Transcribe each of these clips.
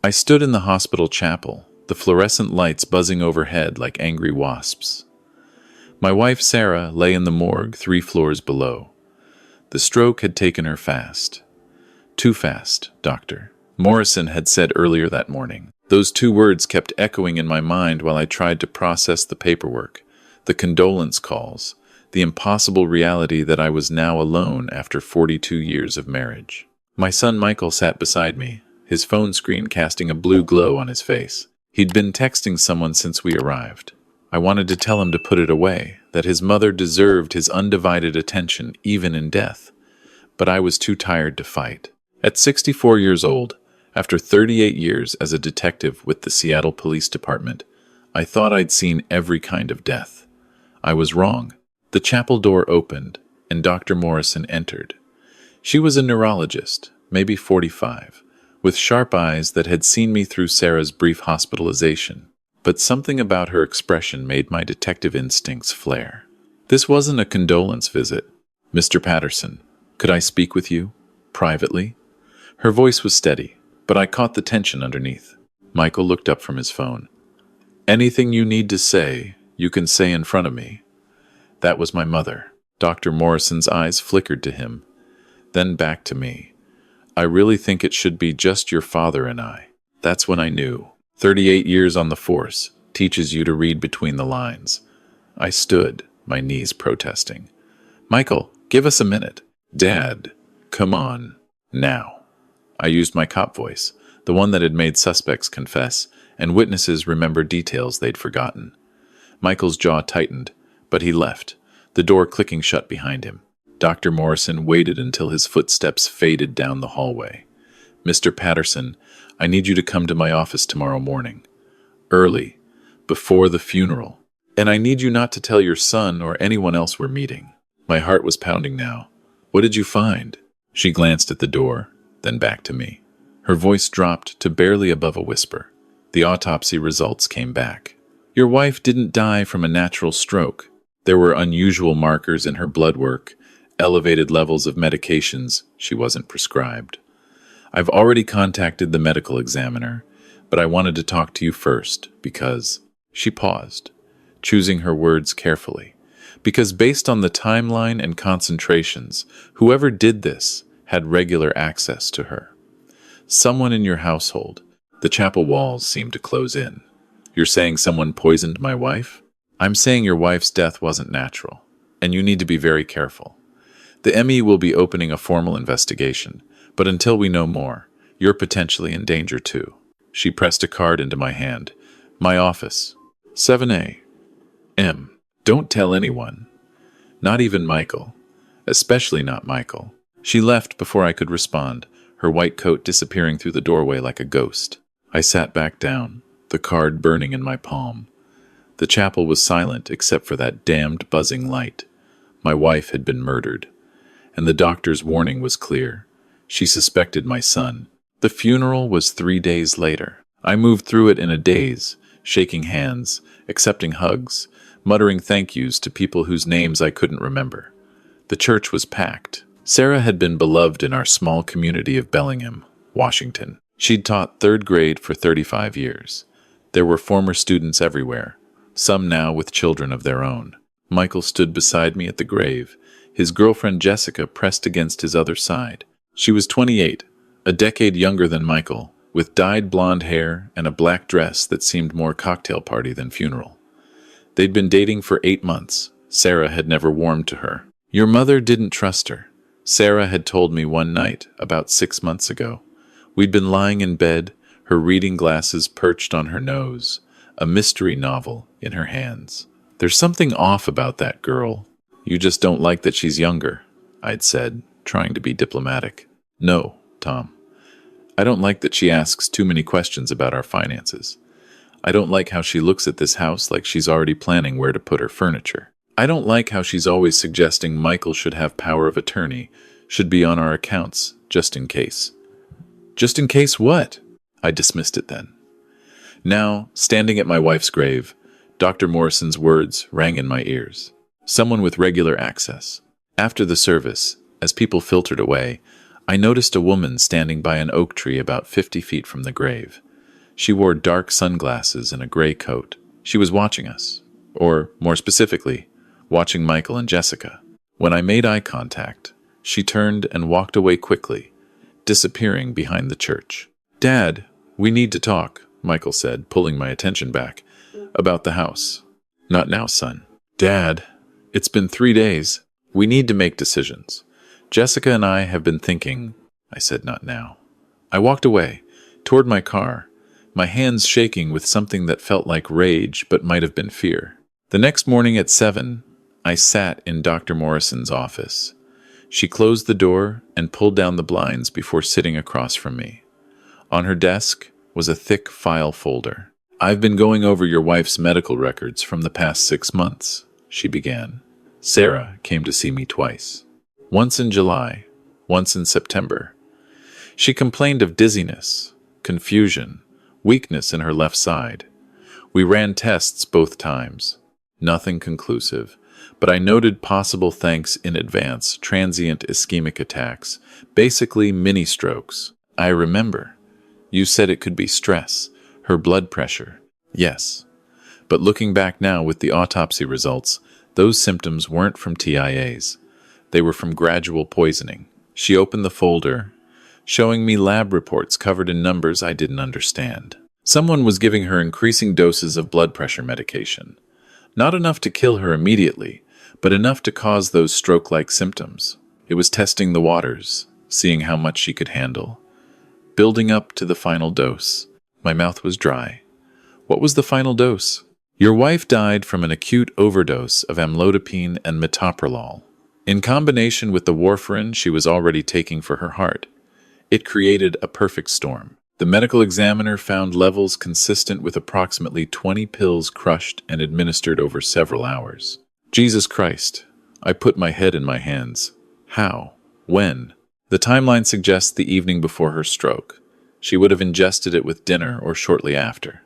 I stood in the hospital chapel, the fluorescent lights buzzing overhead like angry wasps. My wife Sarah lay in the morgue 3 floors below. The stroke had taken her fast. Too fast, doctor, Morrison had said earlier that morning. Those 2 words kept echoing in my mind while I tried to process the paperwork, the condolence calls, the impossible reality that I was now alone after 42 years of marriage. My son Michael sat beside me, his phone screen casting a blue glow on his face. He'd been texting someone since we arrived. I wanted to tell him to put it away, that his mother deserved his undivided attention even in death. But I was too tired to fight. At 64 years old, after 38 years as a detective with the Seattle Police Department, I thought I'd seen every kind of death. I was wrong. The chapel door opened, and Dr. Morrison entered. She was a neurologist, maybe 45, with sharp eyes that had seen me through Sarah's brief hospitalization. But something about her expression made my detective instincts flare. This wasn't a condolence visit. Mr. Patterson, could I speak with you? Privately? Her voice was steady, but I caught the tension underneath. Michael looked up from his phone. Anything you need to say, you can say in front of me. That was my mother. Dr. Morrison's eyes flickered to him, then back to me. I really think it should be just your father and I. That's when I knew. 38 years on the force teaches you to read between the lines. I stood, my knees protesting. Michael, give us a minute. Dad, come on, now. I used my cop voice, the one that had made suspects confess, and witnesses remember details they'd forgotten. Michael's jaw tightened, but he left, the door clicking shut behind him. Dr. Morrison waited until his footsteps faded down the hallway. Mr. Patterson, I need you to come to my office tomorrow morning. Early, before the funeral. And I need you not to tell your son or anyone else we're meeting. My heart was pounding now. What did you find? She glanced at the door, then back to me. Her voice dropped to barely above a whisper. The autopsy results came back. Your wife didn't die from a natural stroke. There were unusual markers in her blood work, elevated levels of medications she wasn't prescribed. I've already contacted the medical examiner, but I wanted to talk to you first because... She paused, choosing her words carefully. Because based on the timeline and concentrations, whoever did this had regular access to her. Someone in your household. The chapel walls seemed to close in. You're saying someone poisoned my wife? I'm saying your wife's death wasn't natural, and you need to be very careful. The ME will be opening a formal investigation, but until we know more, you're potentially in danger too. She pressed a card into my hand. My office. 7A. M. Don't tell anyone. Not even Michael. Especially not Michael. She left before I could respond, her white coat disappearing through the doorway like a ghost. I sat back down, the card burning in my palm. The chapel was silent except for that damned buzzing light. My wife had been murdered, and the doctor's warning was clear. She suspected my son. The funeral was 3 days later. I moved through it in a daze, shaking hands, accepting hugs, muttering thank yous to people whose names I couldn't remember. The church was packed. Sarah had been beloved in our small community of Bellingham, Washington. She'd taught 3rd grade for 35 years. There were former students everywhere, some now with children of their own. Michael stood beside me at the grave, his girlfriend Jessica pressed against his other side. She was 28, a decade younger than Michael, with dyed blonde hair and a black dress that seemed more cocktail party than funeral. They'd been dating for 8 months. Sarah had never warmed to her. Your mother didn't trust her. Sarah had told me one night, about 6 months ago. We'd been lying in bed, her reading glasses perched on her nose, a mystery novel in her hands. There's something off about that girl. You just don't like that she's younger, I'd said, trying to be diplomatic. No, Tom. I don't like that she asks too many questions about our finances. I don't like how she looks at this house like she's already planning where to put her furniture. I don't like how she's always suggesting Michael should have power of attorney, should be on our accounts, just in case. Just in case what? I dismissed it then. Now, standing at my wife's grave, Dr. Morrison's words rang in my ears. Someone with regular access. After the service, as people filtered away, I noticed a woman standing by an oak tree about 50 feet from the grave. She wore dark sunglasses and a gray coat. She was watching us, or more specifically, watching Michael and Jessica. When I made eye contact, she turned and walked away quickly, disappearing behind the church. "Dad, we need to talk," Michael said, pulling my attention back. "About the house." "Not now, son." "Dad, it's been 3 days. We need to make decisions. Jessica and I have been thinking," I said, "not now." I walked away, toward my car, my hands shaking with something that felt like rage but might have been fear. The next morning at 7, I sat in Dr. Morrison's office. She closed the door and pulled down the blinds before sitting across from me. On her desk was a thick file folder. "I've been going over your wife's medical records from the past 6 months," she began. "Sarah came to see me twice. Once in July, once in September. She complained of dizziness, confusion, weakness in her left side. We ran tests both times. Nothing conclusive, but I noted possible thanks in advance, transient ischemic attacks, basically mini-strokes. I remember. You said it could be stress, her blood pressure." "Yes. But looking back now with the autopsy results, those symptoms weren't from TIAs. They were from gradual poisoning." She opened the folder, showing me lab reports covered in numbers I didn't understand. Someone was giving her increasing doses of blood pressure medication. Not enough to kill her immediately, but enough to cause those stroke-like symptoms. It was testing the waters, seeing how much she could handle. Building up to the final dose. My mouth was dry. What was the final dose? "Your wife died from an acute overdose of amlodipine and metoprolol, in combination with the warfarin she was already taking for her heart. It created a perfect storm. The medical examiner found levels consistent with approximately 20 pills crushed and administered over several hours." Jesus Christ. I put my head in my hands. How? When? The timeline suggests the evening before her stroke. She would have ingested it with dinner or shortly after.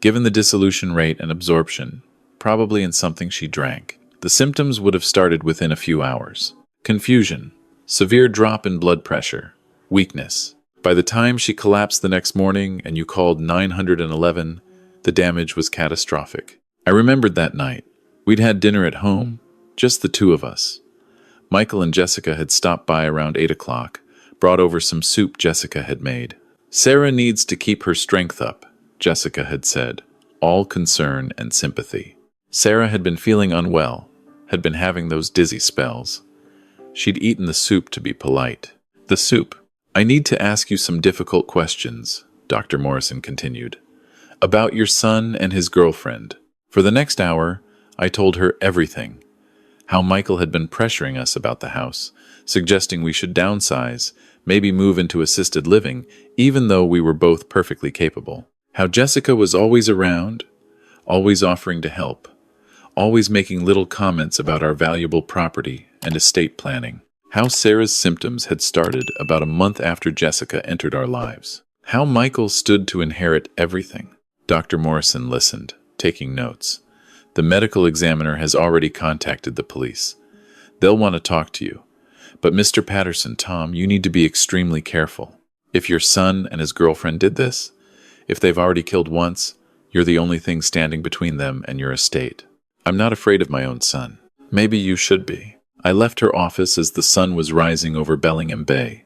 Given the dissolution rate and absorption, probably in something she drank, the symptoms would have started within a few hours. Confusion, severe drop in blood pressure, weakness. By the time she collapsed the next morning and you called 911, the damage was catastrophic. I remembered that night. We'd had dinner at home, just the two of us. Michael and Jessica had stopped by around 8 o'clock, brought over some soup Jessica had made. "Sarah needs to keep her strength up," Jessica had said, all concern and sympathy. Sarah had been feeling unwell, had been having those dizzy spells. She'd eaten the soup to be polite. "The soup. I need to ask you some difficult questions," Dr. Morrison continued, "about your son and his girlfriend." For the next hour, I told her everything. How Michael had been pressuring us about the house, suggesting we should downsize, maybe move into assisted living, even though we were both perfectly capable. How Jessica was always around, always offering to help, always making little comments about our valuable property and estate planning. How Sarah's symptoms had started about a month after Jessica entered our lives. How Michael stood to inherit everything. Dr. Morrison listened, taking notes. "The medical examiner has already contacted the police. They'll want to talk to you. But Mr. Patterson, Tom, you need to be extremely careful. If your son and his girlfriend did this, if they've already killed once, you're the only thing standing between them and your estate." "I'm not afraid of my own son." "Maybe you should be." I left her office as the sun was rising over Bellingham Bay,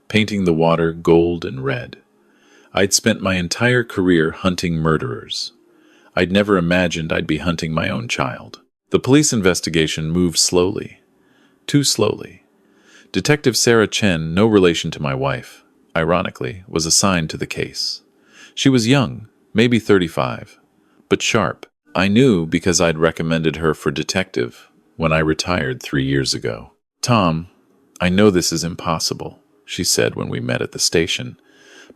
painting the water gold and red. I'd spent my entire career hunting murderers. I'd never imagined I'd be hunting my own child. The police investigation moved slowly. Too slowly. Detective Sarah Chen, no relation to my wife, ironically, was assigned to the case. She was young, maybe 35, but sharp. I knew because I'd recommended her for detective when I retired 3 years ago. "Tom, I know this is impossible," she said when we met at the station,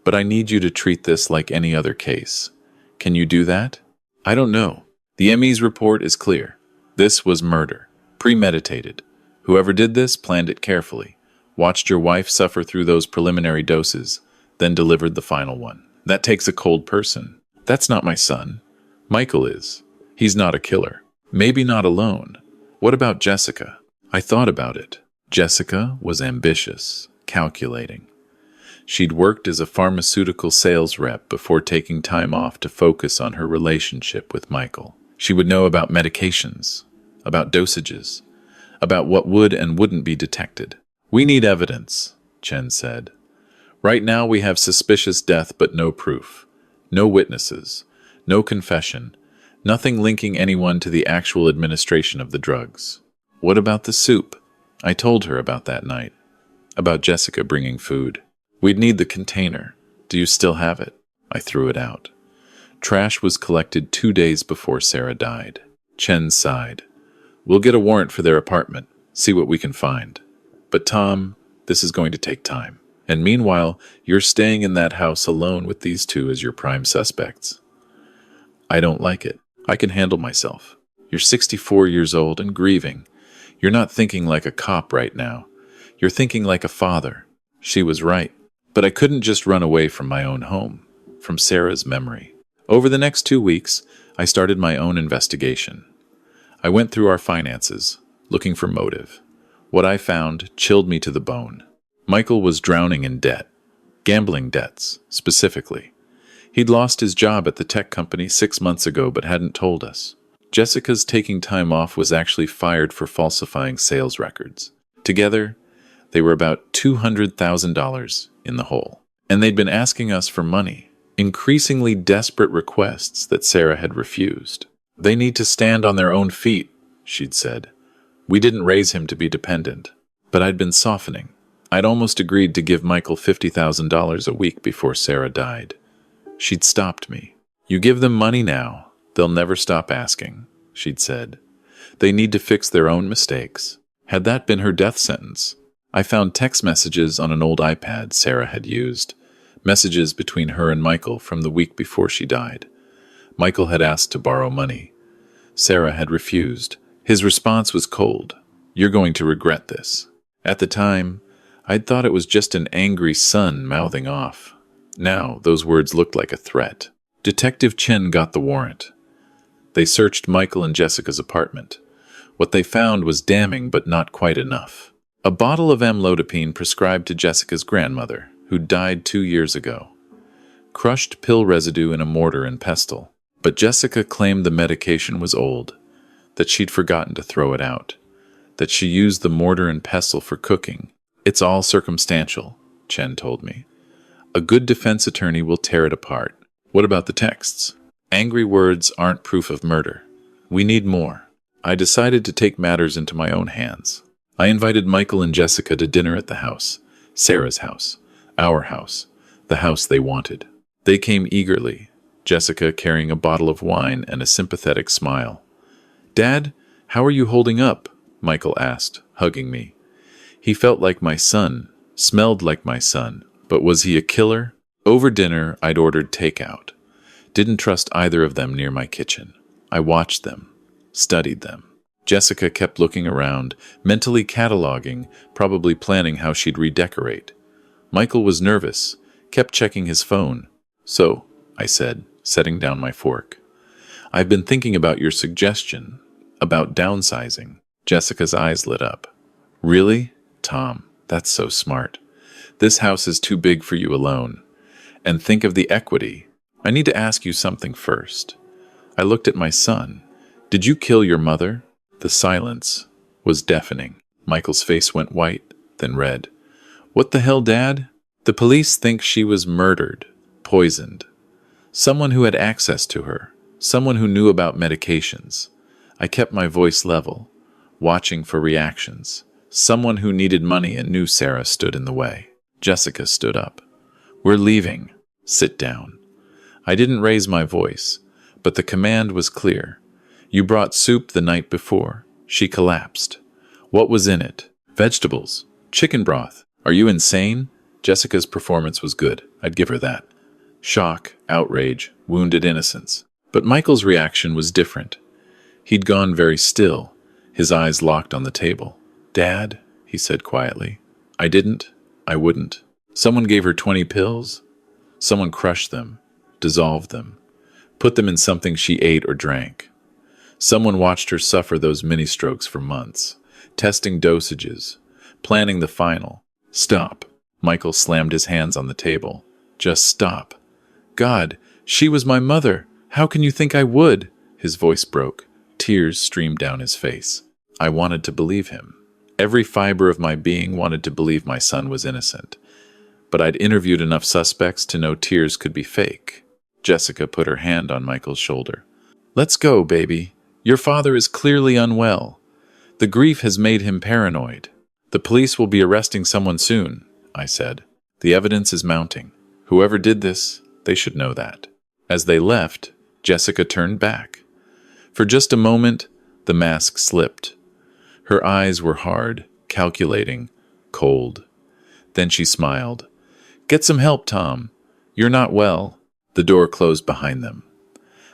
"but I need you to treat this like any other case. Can you do that?" "I don't know. The ME's report is clear. This was murder. Premeditated. Whoever did this planned it carefully, watched your wife suffer through those preliminary doses, then delivered the final one. That takes a cold person. That's not my son. Michael is. He's not a killer. Maybe not alone. What about Jessica?" I thought about it. Jessica was ambitious, calculating. She'd worked as a pharmaceutical sales rep before taking time off to focus on her relationship with Michael. She would know about medications, about dosages, about what would and wouldn't be detected. "We need evidence," Chen said. "Right now we have suspicious death but no proof. No witnesses. No confession. Nothing linking anyone to the actual administration of the drugs." "What about the soup?" I told her about that night. About Jessica bringing food. "We'd need the container. Do you still have it?" I threw it out. Trash was collected 2 days before Sarah died. Chen sighed. "We'll get a warrant for their apartment, see what we can find. But Tom, this is going to take time. And meanwhile, you're staying in that house alone with these two as your prime suspects." "I don't like it. I can handle myself. You're 64 years old and grieving. You're not thinking like a cop right now. You're thinking like a father." She was right. But I couldn't just run away from my own home, from Sarah's memory. Over the next 2 weeks, I started my own investigation. I went through our finances, looking for motive. What I found chilled me to the bone. Michael was drowning in debt. Gambling debts, specifically. He'd lost his job at the tech company 6 months ago but hadn't told us. Jessica's taking time off was actually fired for falsifying sales records. Together, they were about $200,000 in the hole. And they'd been asking us for money, increasingly desperate requests that Sarah had refused. "They need to stand on their own feet," she'd said. "We didn't raise him to be dependent." But I'd been softening. I'd almost agreed to give Michael $50,000 a week before Sarah died. She'd stopped me. "You give them money now, they'll never stop asking," she'd said. "They need to fix their own mistakes." Had that been her death sentence? I found text messages on an old iPad Sarah had used, messages between her and Michael from the week before she died. Michael had asked to borrow money. Sarah had refused. His response was cold. "You're going to regret this." At the time, I'd thought it was just an angry son mouthing off. Now, those words looked like a threat. Detective Chen got the warrant. They searched Michael and Jessica's apartment. What they found was damning but not quite enough. A bottle of amlodipine prescribed to Jessica's grandmother, who died 2 years ago. Crushed pill residue in a mortar and pestle. But Jessica claimed the medication was old, that she'd forgotten to throw it out, that she used the mortar and pestle for cooking. "It's all circumstantial," Chen told me. "A good defense attorney will tear it apart." "What about the texts?" "Angry words aren't proof of murder. We need more." I decided to take matters into my own hands. I invited Michael and Jessica to dinner at the house. Sarah's house. Our house. The house they wanted. They came eagerly, Jessica carrying a bottle of wine and a sympathetic smile. "Dad, how are you holding up?" Michael asked, hugging me. He felt like my son, smelled like my son, but was he a killer? Over dinner, I'd ordered takeout. Didn't trust either of them near my kitchen. I watched them, studied them. Jessica kept looking around, mentally cataloging, probably planning how she'd redecorate. Michael was nervous, kept checking his phone. "So," I said, setting down my fork, "I've been thinking about your suggestion, about downsizing." Jessica's eyes lit up. "Really? Tom, that's so smart. This house is too big for you alone. And think of the equity. I need to ask you something first." I looked at my son. "Did you kill your mother?" The silence was deafening. Michael's face went white, then red. "What the hell, Dad?" "The police think she was murdered, poisoned. Someone who had access to her, someone who knew about medications." I kept my voice level, watching for reactions. Someone who needed money and knew Sarah stood in the way. Jessica stood up. "We're leaving. Sit down." I didn't raise my voice, but the command was clear. "You brought soup the night before." She collapsed. "What was in it?" "Vegetables. Chicken broth. Are you insane?" Jessica's performance was good. I'd give her that. Shock, outrage, wounded innocence. But Michael's reaction was different. He'd gone very still, his eyes locked on the table. "Dad," he said quietly, "I didn't. I wouldn't. Someone gave her 20 pills. Someone crushed them, dissolved them, put them in something she ate or drank. Someone watched her suffer those mini-strokes for months, testing dosages, planning the final." "Stop." Michael slammed his hands on the table. Just stop. God, she was my mother. How can you think I would? His voice broke. Tears streamed down his face. I wanted to believe him. Every fiber of my being wanted to believe my son was innocent. But I'd interviewed enough suspects to know tears could be fake. Jessica put her hand on Michael's shoulder. Let's go, baby. Your father is clearly unwell. The grief has made him paranoid. The police will be arresting someone soon, I said. The evidence is mounting. Whoever did this, they should know that. As they left, Jessica turned back. For just a moment, the mask slipped. Her eyes were hard, calculating, cold. Then she smiled. Get some help, Tom. You're not well. The door closed behind them.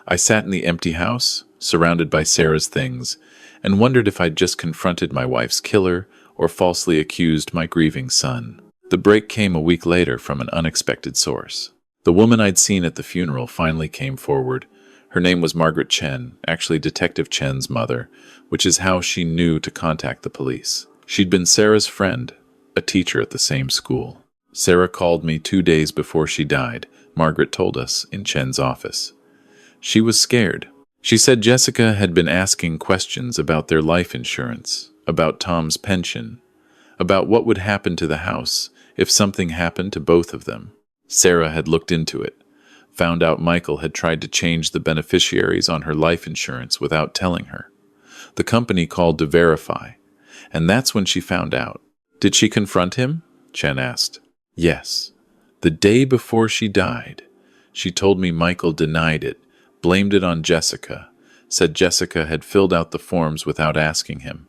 I sat in the empty house, surrounded by Sarah's things, and wondered if I'd just confronted my wife's killer or falsely accused my grieving son. The break came a week later from an unexpected source. The woman I'd seen at the funeral finally came forward. Her name was Margaret Chen, actually Detective Chen's mother, which is how she knew to contact the police. She'd been Sarah's friend, a teacher at the same school. Sarah called me 2 days before she died, Margaret told us, in Chen's office. She was scared. She said Jessica had been asking questions about their life insurance, about Tom's pension, about what would happen to the house if something happened to both of them. Sarah had looked into it, found out Michael had tried to change the beneficiaries on her life insurance without telling her. The company called to verify, and that's when she found out. Did she confront him? Chen asked. Yes. The day before she died, she told me Michael denied it, blamed it on Jessica, said Jessica had filled out the forms without asking him.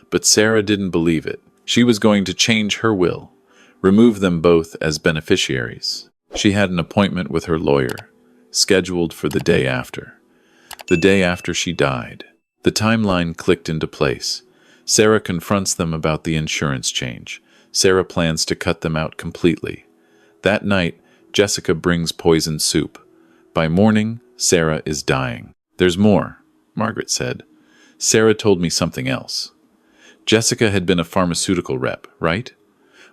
But Sarah didn't believe it. She was going to change her will, remove them both as beneficiaries. She had an appointment with her lawyer, scheduled for the day after. The day after she died. The timeline clicked into place. Sarah confronts them about the insurance change. Sarah plans to cut them out completely. That night, Jessica brings poisoned soup. By morning, Sarah is dying. There's more, Margaret said. Sarah told me something else. Jessica had been a pharmaceutical rep, right?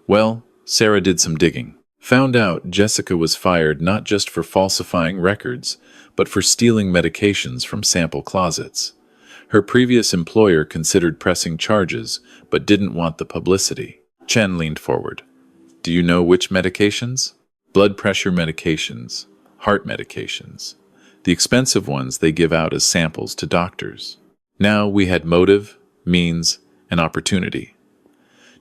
Well, Sarah did some digging. Found out Jessica was fired not just for falsifying records, but for stealing medications from sample closets. Her previous employer considered pressing charges, but didn't want the publicity. Chen leaned forward. Do you know which medications? Blood pressure medications, heart medications. The expensive ones they give out as samples to doctors. Now we had motive, means, and opportunity.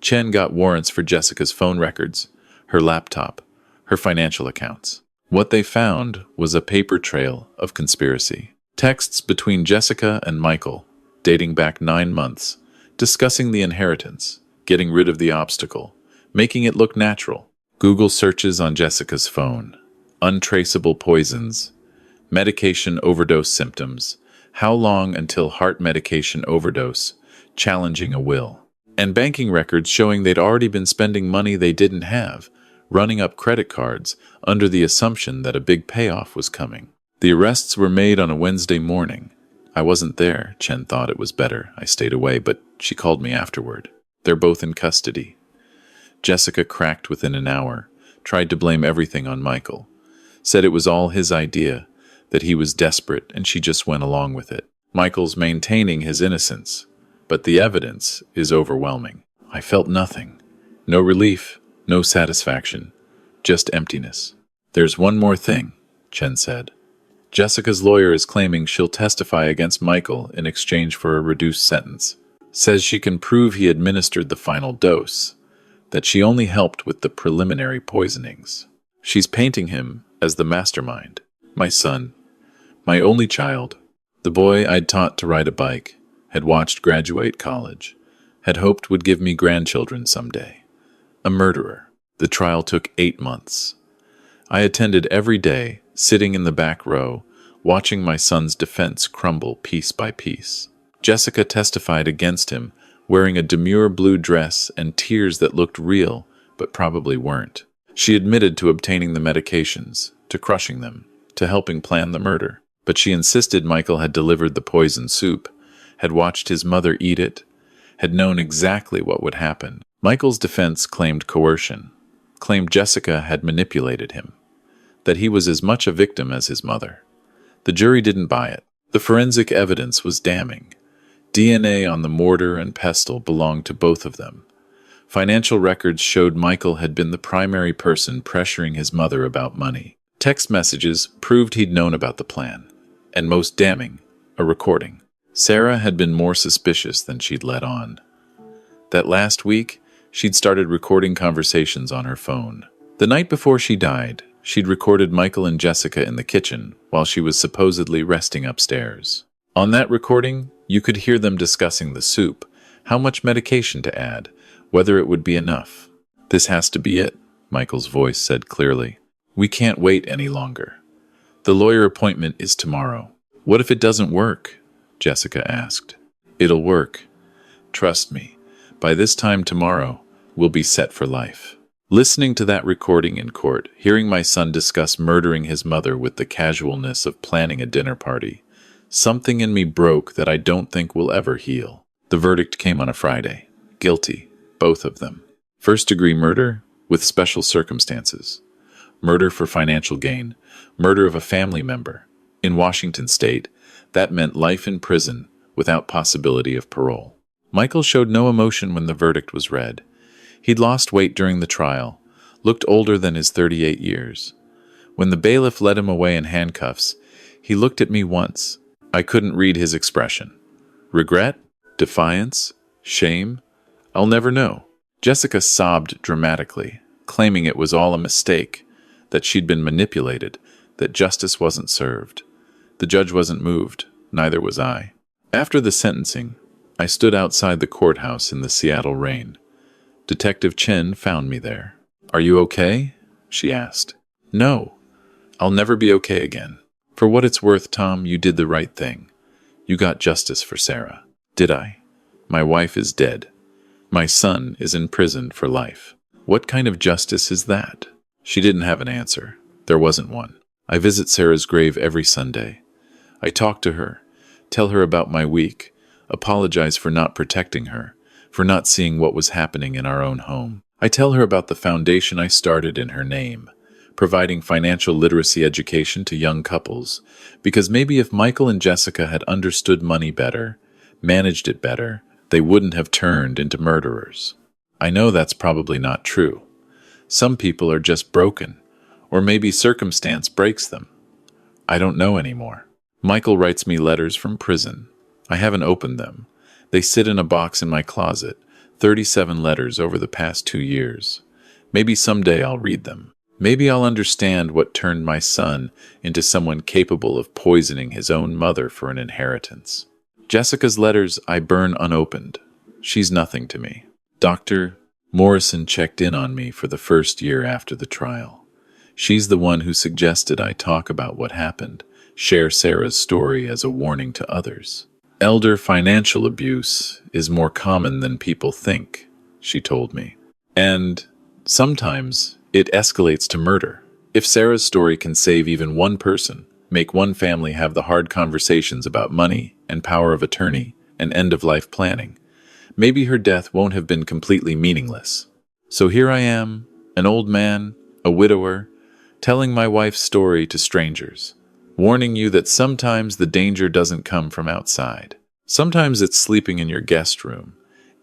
Chen got warrants for Jessica's phone records, her laptop, her financial accounts. What they found was a paper trail of conspiracy. Texts between Jessica and Michael, dating back 9 months, discussing the inheritance, getting rid of the obstacle, making it look natural. Google searches on Jessica's phone. Untraceable poisons. Medication overdose symptoms. How long until heart medication overdose? Challenging a will. And banking records showing they'd already been spending money they didn't have, running up credit cards under the assumption that a big payoff was coming. The arrests were made on a Wednesday morning. I wasn't there. Chen thought it was better I stayed away, but she called me afterward. They're both in custody. Jessica cracked within an hour, tried to blame everything on Michael. Said it was all his idea, that he was desperate and she just went along with it. Michael's maintaining his innocence, but the evidence is overwhelming. I felt nothing. No relief, no satisfaction, just emptiness. There's one more thing, Chen said. Jessica's lawyer is claiming she'll testify against Michael in exchange for a reduced sentence. Says she can prove he administered the final dose, that she only helped with the preliminary poisonings. She's painting him as the mastermind. My son, my only child, the boy I'd taught to ride a bike, had watched graduate college, had hoped would give me grandchildren someday. A murderer. The trial took 8 months. I attended every day, sitting in the back row, watching my son's defense crumble piece by piece. Jessica testified against him, wearing a demure blue dress and tears that looked real, but probably weren't. She admitted to obtaining the medications, to crushing them, to helping plan the murder. But she insisted Michael had delivered the poisoned soup, had watched his mother eat it, had known exactly what would happen. Michael's defense claimed coercion. claimed Jessica had manipulated him, that he was as much a victim as his mother. The jury didn't buy it. The forensic evidence was damning. DNA on the mortar and pestle belonged to both of them. Financial records showed Michael had been the primary person pressuring his mother about money. Text messages proved he'd known about the plan. And most damning, a recording. Sarah had been more suspicious than she'd let on. That last week, she'd started recording conversations on her phone. The night before she died, she'd recorded Michael and Jessica in the kitchen while she was supposedly resting upstairs. On that recording, you could hear them discussing the soup, how much medication to add, whether it would be enough. "This has to be it," Michael's voice said clearly. "We can't wait any longer. The lawyer appointment is tomorrow." "What if it doesn't work?" Jessica asked. "It'll work. Trust me. By this time tomorrow, we'll be set for life." Listening to that recording in court, hearing my son discuss murdering his mother with the casualness of planning a dinner party, something in me broke that I don't think will ever heal. The verdict came on a Friday. Guilty, both of them. First-degree murder with special circumstances. Murder for financial gain. Murder of a family member. In Washington state, that meant life in prison without possibility of parole. Michael showed no emotion when the verdict was read. He'd lost weight during the trial, looked older than his 38 years. When the bailiff led him away in handcuffs, he looked at me once. I couldn't read his expression. Regret? Defiance? Shame? I'll never know. Jessica sobbed dramatically, claiming it was all a mistake, that she'd been manipulated, that justice wasn't served. The judge wasn't moved, neither was I. After the sentencing, I stood outside the courthouse in the Seattle rain. Detective Chen found me there. "Are you okay?" she asked. "No. I'll never be okay again. For what it's worth, Tom, you did the right thing. You got justice for Sarah." "Did I? My wife is dead. My son is in prison for life. What kind of justice is that?" She didn't have an answer. There wasn't one. I visit Sarah's grave every Sunday. I talk to her, tell her about my week, apologize for not protecting her, for not seeing what was happening in our own home. I tell her about the foundation I started in her name, providing financial literacy education to young couples, because maybe if Michael and Jessica had understood money better, managed it better, they wouldn't have turned into murderers. I know that's probably not true. Some people are just broken, or maybe circumstance breaks them. I don't know anymore. Michael writes me letters from prison. I haven't opened them. They sit in a box in my closet, 37 letters over the past 2 years. Maybe someday I'll read them. Maybe I'll understand what turned my son into someone capable of poisoning his own mother for an inheritance. Jessica's letters I burn unopened. She's nothing to me. Dr. Morrison checked in on me for the first year after the trial. She's the one who suggested I talk about what happened, share Sarah's story as a warning to others. "Elder financial abuse is more common than people think," she told me. "And sometimes it escalates to murder. If Sarah's story can save even one person, make one family have the hard conversations about money and power of attorney and end-of-life planning, maybe her death won't have been completely meaningless. So here I am, an old man, a widower, telling my wife's story to strangers, warning you that sometimes the danger doesn't come from outside. Sometimes it's sleeping in your guest room,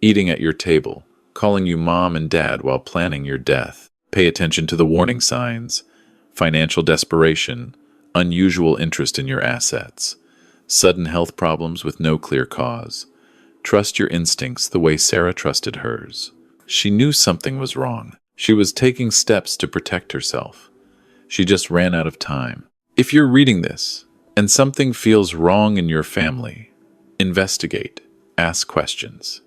eating at your table, calling you mom and dad while planning your death. Pay attention to the warning signs: financial desperation, unusual interest in your assets, sudden health problems with no clear cause. Trust your instincts the way Sarah trusted hers. She knew something was wrong. She was taking steps to protect herself. She just ran out of time. If you're reading this and something feels wrong in your family, investigate, ask questions.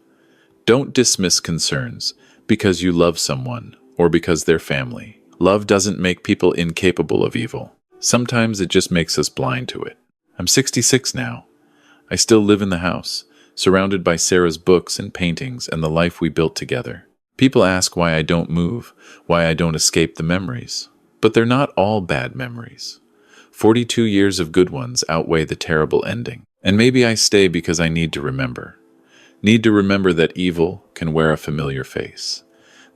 Don't dismiss concerns because you love someone or because they're family. Love doesn't make people incapable of evil. Sometimes it just makes us blind to it. I'm 66 now. I still live in the house, surrounded by Sarah's books and paintings and the life we built together. People ask why I don't move, why I don't escape the memories. But they're not all bad memories. 42 years of good ones outweigh the terrible ending. And maybe I stay because I need to remember. Need to remember that evil can wear a familiar face.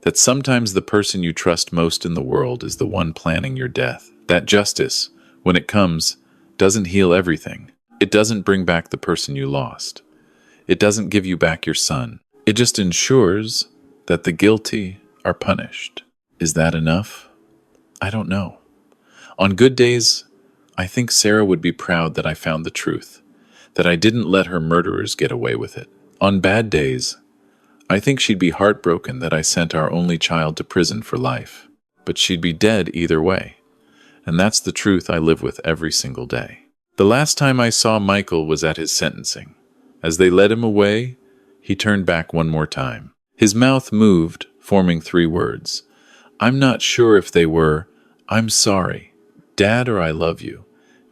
That sometimes the person you trust most in the world is the one planning your death. That justice, when it comes, doesn't heal everything. It doesn't bring back the person you lost. It doesn't give you back your son. It just ensures that the guilty are punished. Is that enough? I don't know. On good days, I think Sarah would be proud that I found the truth, that I didn't let her murderers get away with it. On bad days, I think she'd be heartbroken that I sent our only child to prison for life. But she'd be dead either way. And that's the truth I live with every single day. The last time I saw Michael was at his sentencing. As they led him away, he turned back one more time. His mouth moved, forming 3 words. I'm not sure if they were, I'm sorry, Dad, or I love you,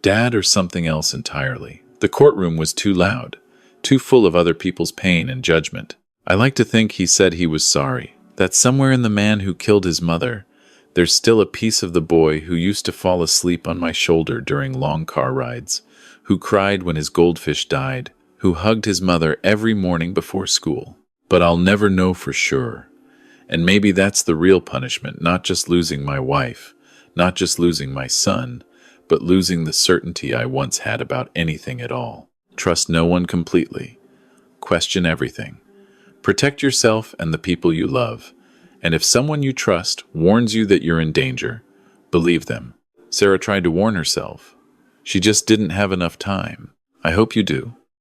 Dad, or something else entirely. The courtroom was too loud, too full of other people's pain and judgment. I like to think he said he was sorry, that somewhere in the man who killed his mother, there's still a piece of the boy who used to fall asleep on my shoulder during long car rides, who cried when his goldfish died, who hugged his mother every morning before school. But I'll never know for sure. And maybe that's the real punishment, not just losing my wife, not just losing my son, but losing the certainty I once had about anything at all. Trust no one completely. Question everything. Protect yourself and the people you love. And if someone you trust warns you that you're in danger, believe them. Sarah tried to warn herself. She just didn't have enough time. I hope you do.